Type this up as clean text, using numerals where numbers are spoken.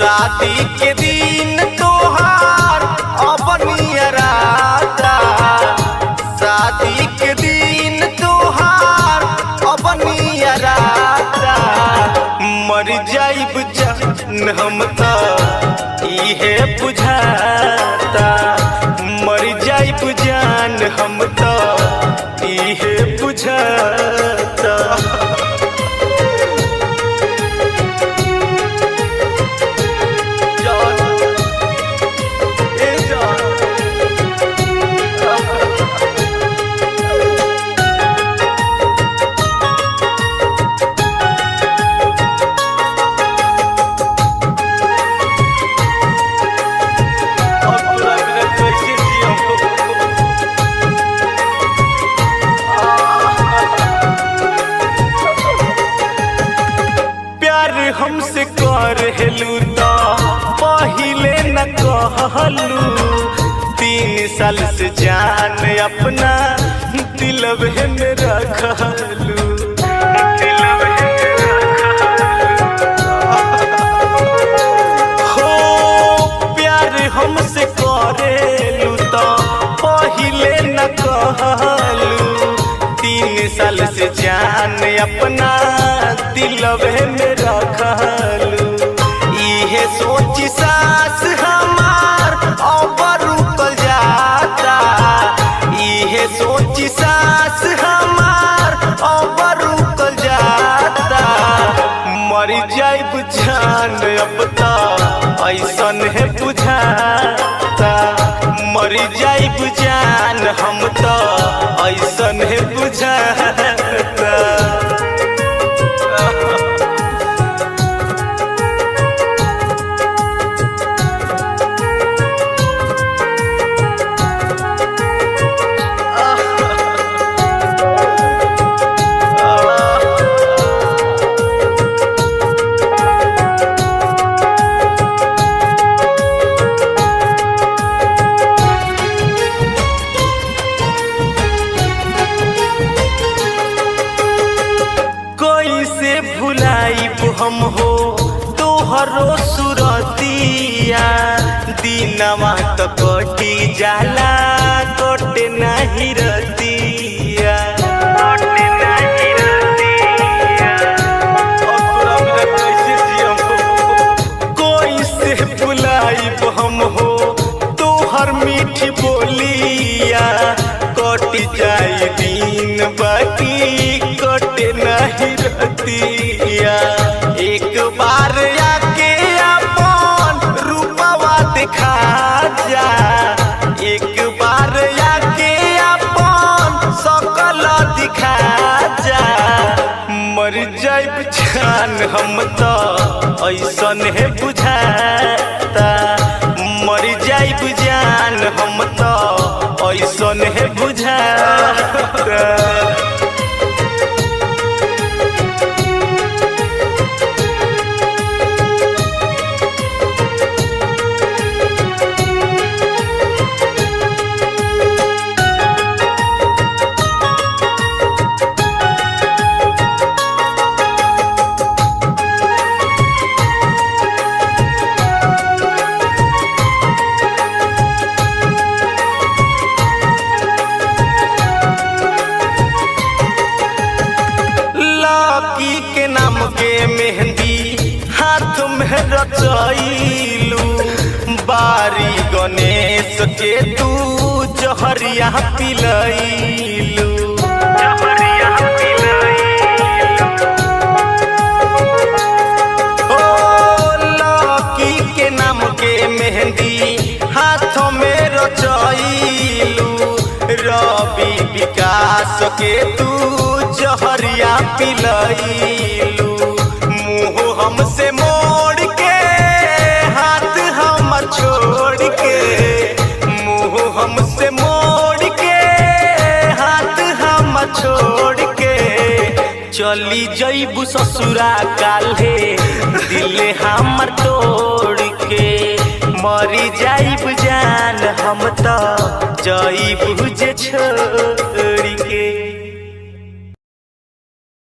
शादी के दिन तोहार अबनियराता, शादी के दिन तोहार अबनियराता। मर जाइब जान हम त इहे बुझाता, मर जाइब जान हम त इहे बुझाता। हमसे करहेलू त पहिले न कहलू, 3 साल से जान अपना दिलवे में रखलू। हो प्यार हमसे करेलू त पहिले न कहलू, 3 साल से जान अपना दिलवे में रखलू। इहे सोची सास हमार अब रुकल जाता, इहे सोची सास हमार अब रुकल जाता। मर जाइब जान अब त ऐसन है बुझाता, मर जाइब जान हम त ऐसन है बुझाता। भुलाइब हम हो तोहरो सुरतिया, दिनवा तो कटी जाला कटे नहीं रतिया, कटे नहीं रतिया। कोई से भुलाइब हम हो तोहर मीठी बोलिया, कट जाए दिन बाकी कटे नहीं रतिया। एक बार आके अपन रूपवा दिखा जा, एक बार आके अपन सकल दिखा जा। मर जाइब जान हम त ऐसन है बुझाता, मर जाइब जान हम त ऐसन है बुझाता। के नाम के मेहंदी हाथ में रचैलू, बारी गणेश के तू जहरिया पिलैलू। ओ लकी के नाम के मेहंदी हाथ में रचैलू, रवि विकास के तू जहरिया पिलैलू। मुँह हमसे मोड़ के हाथ हम छोड़ के, मुँह हमसे मोड़ के हाथ हम छोड़ के। चली जइबू ससुरा काल्हे दिल हमर तोड़ के, मरी जाइब जान हम त जइबू जे छोड़